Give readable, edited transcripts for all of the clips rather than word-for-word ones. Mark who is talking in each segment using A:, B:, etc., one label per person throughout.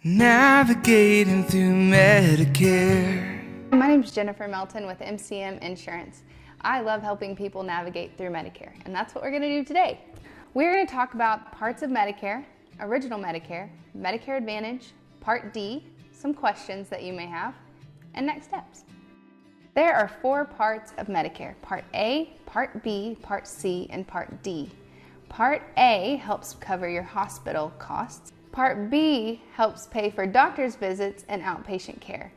A: Navigating through Medicare.
B: My name is Jennifer Melton with MCM Insurance. I love helping people navigate through Medicare, and that's what we're going to do today. We're going to talk about parts of Medicare, Original Medicare, Medicare Advantage, Part D, some questions that you may have, and next steps. There are 4 parts of Medicare: Part A, Part B, Part C, and Part D. Part A helps cover your hospital costs. Part B helps pay for doctor's visits and outpatient care.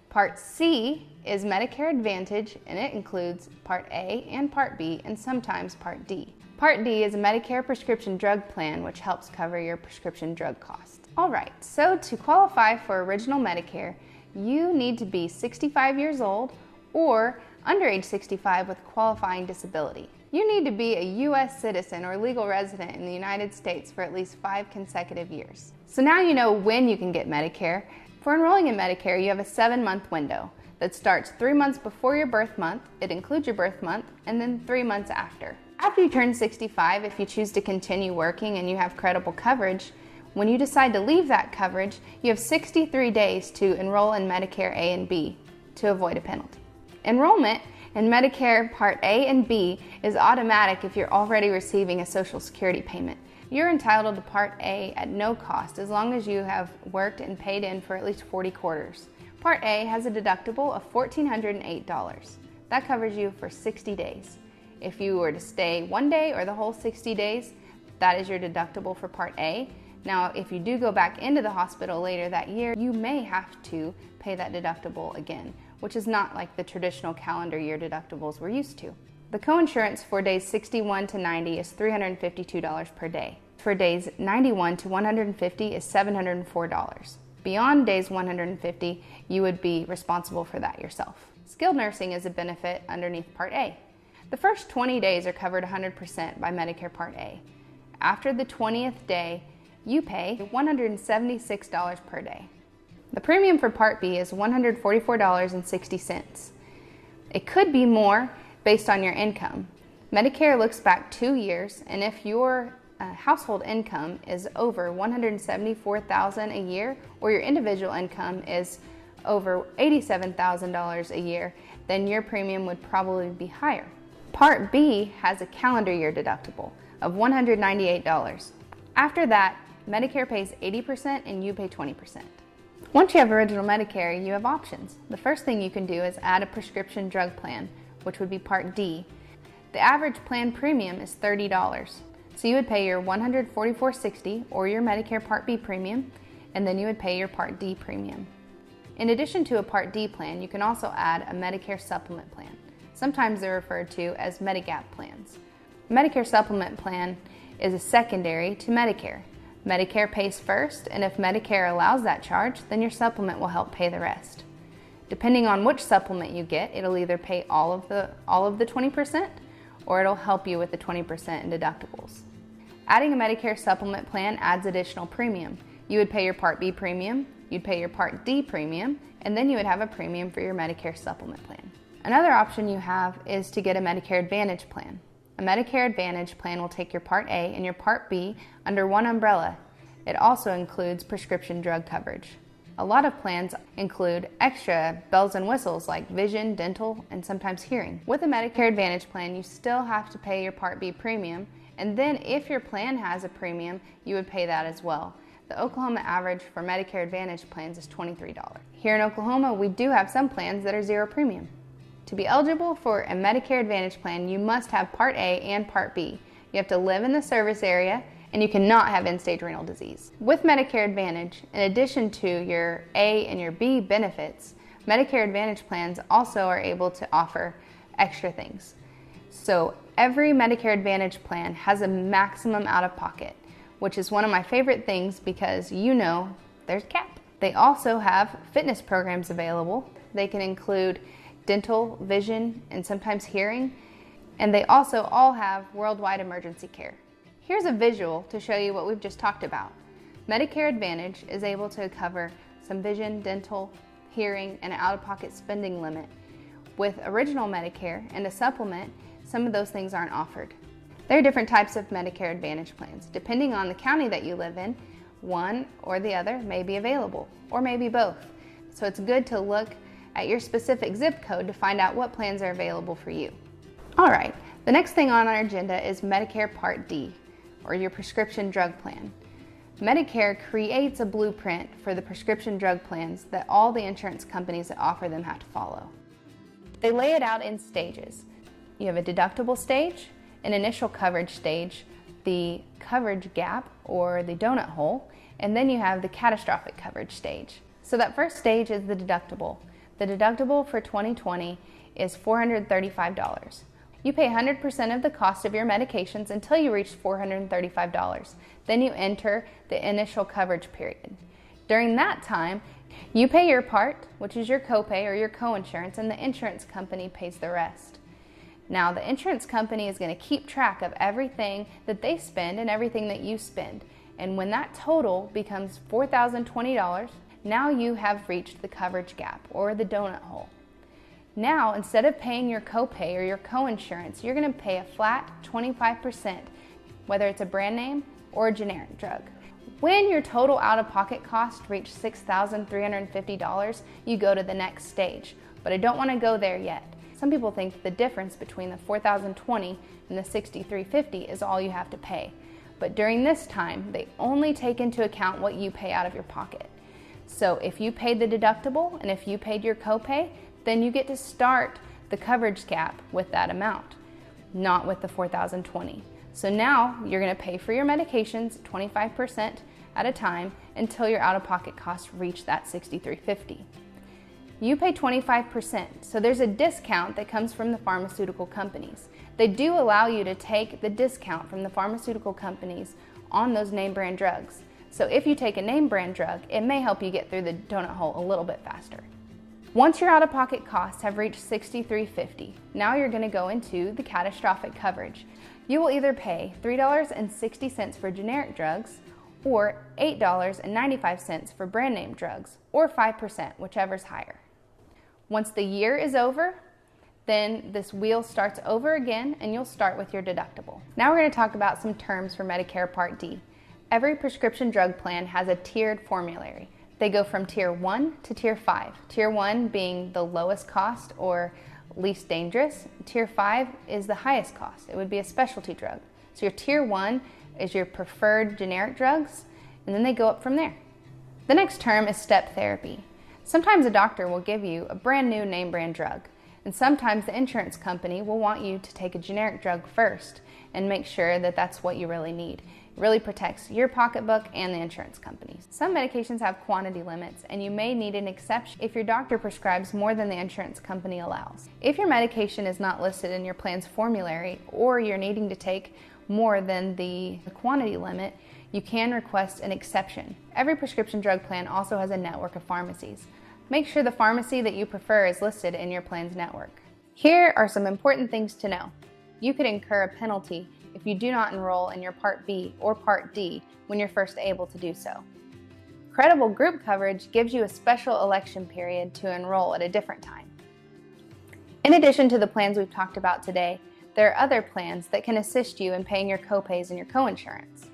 B: Part C is Medicare Advantage, and it includes Part A and Part B, and sometimes Part D. Part D is a Medicare prescription drug plan, which helps cover your prescription drug costs. All right, so to qualify for Original Medicare, you need to be 65 years old or under age 65 with qualifying disability. You need to be a U.S. citizen or legal resident in the United States for at least 5 consecutive years. So now you know when you can get Medicare. For enrolling in Medicare, you have a 7-month window that starts 3 months before your birth month, it includes your birth month, and then 3 months after. After you turn 65, if you choose to continue working and you have credible coverage, when you decide to leave that coverage, you have 63 days to enroll in Medicare A and B to avoid a penalty. Enrollment in Medicare Part A and B is automatic if you're already receiving a Social Security payment. You're entitled to Part A at no cost as long as you have worked and paid in for at least 40 quarters. Part A has a deductible of $1,408. That covers you for 60 days. If you were to stay 1 day or the whole 60 days, that is your deductible for Part A. Now, if you do go back into the hospital later that year, you may have to pay that deductible again, which is not like the traditional calendar year deductibles we're used to. The coinsurance for days 61 to 90 is $352 per day. For days 91 to 150 is $704. Beyond days 150, you would be responsible for that yourself. Skilled nursing is a benefit underneath Part A. The first 20 days are covered 100% by Medicare Part A. After the 20th day, you pay $176 per day. The premium for Part B is $144.60. It could be more based on your income. Medicare looks back 2 years, and if your household income is over $174,000 a year, or your individual income is over $87,000 a year, then your premium would probably be higher. Part B has a calendar year deductible of $198. After that, Medicare pays 80% and you pay 20%. Once you have Original Medicare, you have options. The first thing you can do is add a prescription drug plan, which would be Part D. The average plan premium is $30. So you would pay your $144.60 or your Medicare Part B premium, and then you would pay your Part D premium. In addition to a Part D plan, you can also add a Medicare supplement plan. Sometimes they're referred to as Medigap plans. A Medicare supplement plan is a secondary to Medicare. Medicare pays first, and if Medicare allows that charge, then your supplement will help pay the rest. Depending on which supplement you get, it'll either pay all of the 20%, or it'll help you with the 20% in deductibles. Adding a Medicare supplement plan adds additional premium. You would pay your Part B premium, you'd pay your Part D premium, and then you would have a premium for your Medicare supplement plan. Another option you have is to get a Medicare Advantage plan. A Medicare Advantage plan will take your Part A and your Part B under one umbrella. It also includes prescription drug coverage. A lot of plans include extra bells and whistles like vision, dental, and sometimes hearing. With a Medicare Advantage plan, you still have to pay your Part B premium, and then if your plan has a premium, you would pay that as well. The Oklahoma average for Medicare Advantage plans is $23. Here in Oklahoma, we do have some plans that are zero premium. To be eligible for a Medicare Advantage plan, you must have Part A and Part B. You have to live in the service area, and you cannot have end-stage renal disease. With Medicare Advantage, in addition to your A and your B benefits, Medicare Advantage plans also are able to offer extra things. So every Medicare Advantage plan has a maximum out-of-pocket, which is one of my favorite things because you know there's a cap. They also have fitness programs available. They can include dental, vision, and sometimes hearing, and they also all have worldwide emergency care. Here's a visual to show you what we've just talked about. Medicare Advantage is able to cover some vision, dental, hearing, and out-of-pocket spending limit. With Original Medicare and a supplement, some of those things aren't offered. There are different types of Medicare Advantage plans. Depending on the county that you live in, one or the other may be available, or maybe both. So it's good to look at your specific zip code to find out what plans are available for you. All right, the next thing on our agenda is Medicare Part D, or your prescription drug plan. Medicare creates a blueprint for the prescription drug plans that all the insurance companies that offer them have to follow. They lay it out in stages. You have a deductible stage, an initial coverage stage, the coverage gap or the donut hole, and then you have the catastrophic coverage stage. So that first stage is the deductible. The deductible for 2020 is $435. You pay 100% of the cost of your medications until you reach $435. Then you enter the initial coverage period. During that time, you pay your part, which is your copay or your coinsurance, and the insurance company pays the rest. Now, the insurance company is going to keep track of everything that they spend and everything that you spend. And when that total becomes $4,020, now you have reached the coverage gap or the donut hole. Now, instead of paying your copay or your coinsurance, you're going to pay a flat 25%, whether it's a brand name or a generic drug. When your total out-of-pocket cost reaches $6,350, you go to the next stage. But I don't want to go there yet. Some people think the difference between the $4,020 and the $6,350 is all you have to pay. But during this time, they only take into account what you pay out of your pocket. So if you paid the deductible and if you paid your copay, then you get to start the coverage gap with that amount, not with the $4,020. So now you're going to pay for your medications 25% at a time until your out-of-pocket costs reach that $6,350. You pay 25%, so there's a discount that comes from the pharmaceutical companies. They do allow you to take the discount from the pharmaceutical companies on those name brand drugs. So if you take a name brand drug, it may help you get through the donut hole a little bit faster. Once your out-of-pocket costs have reached $6,350, now you're going to go into the catastrophic coverage. You will either pay $3.60 for generic drugs or $8.95 for brand name drugs, or 5%, whichever's higher. Once the year is over, then this wheel starts over again and you'll start with your deductible. Now we're going to talk about some terms for Medicare Part D. Every prescription drug plan has a tiered formulary. They go from Tier 1 to Tier 5. Tier 1 being the lowest cost or least dangerous. Tier 5 is the highest cost. It would be a specialty drug. So your Tier 1 is your preferred generic drugs, and then they go up from there. The next term is step therapy. Sometimes a doctor will give you a brand new name brand drug, and sometimes the insurance company will want you to take a generic drug first and make sure that that's what you really need. It really protects your pocketbook and the insurance companies. Some medications have quantity limits, and you may need an exception if your doctor prescribes more than the insurance company allows. If your medication is not listed in your plan's formulary, or you're needing to take more than the quantity limit, you can request an exception. Every prescription drug plan also has a network of pharmacies. Make sure the pharmacy that you prefer is listed in your plan's network. Here are some important things to know. You could incur a penalty if you do not enroll in your Part B or Part D when you're first able to do so. Credible group coverage gives you a special election period to enroll at a different time. In addition to the plans we've talked about today, there are other plans that can assist you in paying your copays and your coinsurance.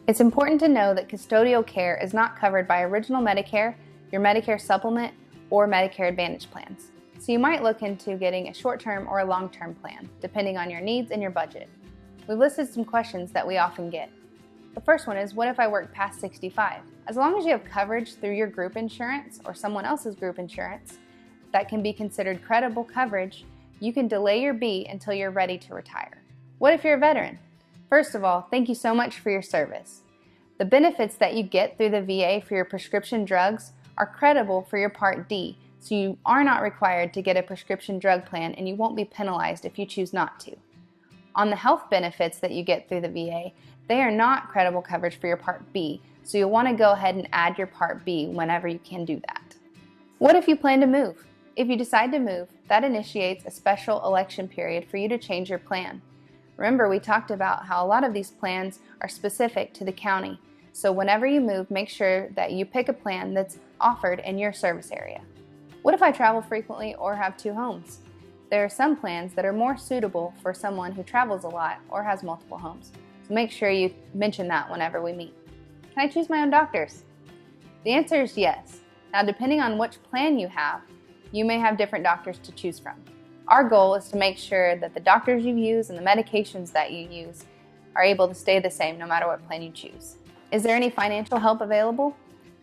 B: It's important to know that custodial care is not covered by Original Medicare, your Medicare Supplement, or Medicare Advantage plans. So you might look into getting a short-term or a long-term plan, depending on your needs and your budget. We've listed some questions that we often get. The first one is, what if I work past 65? As long as you have coverage through your group insurance or someone else's group insurance that can be considered credible coverage, you can delay your B until you're ready to retire. What if you're a veteran? First of all, thank you so much for your service. The benefits that you get through the VA for your prescription drugs are credible for your Part D, so you are not required to get a prescription drug plan and you won't be penalized if you choose not to. On the health benefits that you get through the VA, they are not credible coverage for your Part B, so you'll want to go ahead and add your Part B whenever you can do that. What if you plan to move? If you decide to move, that initiates a special election period for you to change your plan. Remember, we talked about how a lot of these plans are specific to the county, so whenever you move, make sure that you pick a plan that's offered in your service area. What if I travel frequently or have two homes? There are some plans that are more suitable for someone who travels a lot or has multiple homes, so make sure you mention that whenever we meet. Can I choose my own doctors? The answer is yes. Now, depending on which plan you have, you may have different doctors to choose from. Our goal is to make sure that the doctors you use and the medications that you use are able to stay the same no matter what plan you choose. Is there any financial help available?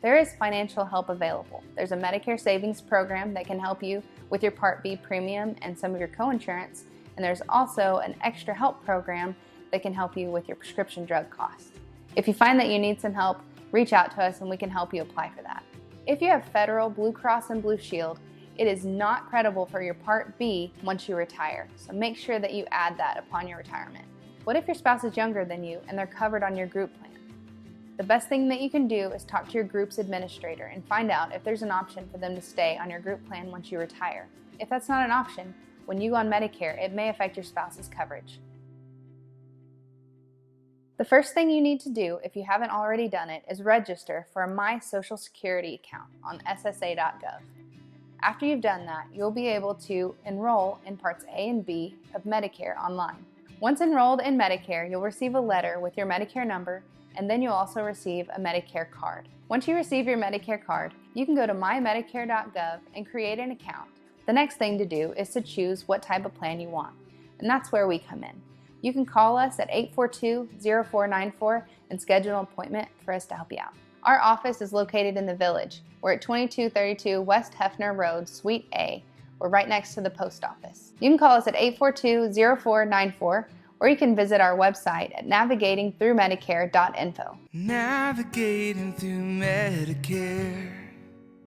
B: There is financial help available. There's a Medicare savings program that can help you with your Part B premium and some of your coinsurance, and there's also an extra help program that can help you with your prescription drug costs. If you find that you need some help, reach out to us and we can help you apply for that. If you have Federal, Blue Cross, and Blue Shield, it is not credible for your Part B once you retire, so make sure that you add that upon your retirement. What if your spouse is younger than you and they're covered on your group plan? The best thing that you can do is talk to your group's administrator and find out if there's an option for them to stay on your group plan once you retire. If that's not an option, when you go on Medicare, it may affect your spouse's coverage. The first thing you need to do, if you haven't already done it, is register for a My Social Security account on ssa.gov. After you've done that, you'll be able to enroll in Parts A and B of Medicare online. Once enrolled in Medicare, you'll receive a letter with your Medicare number, and then you'll also receive a Medicare card. Once you receive your Medicare card, you can go to mymedicare.gov and create an account. The next thing to do is to choose what type of plan you want, and that's where we come in. You can call us at 842-0494 and schedule an appointment for us to help you out. Our office is located in the Village. We're at 2232 West Hefner Road, Suite A. We're right next to the post office. You can call us at 842-0494, or you can visit our website at navigatingthroughmedicare.info.
A: Navigating through Medicare.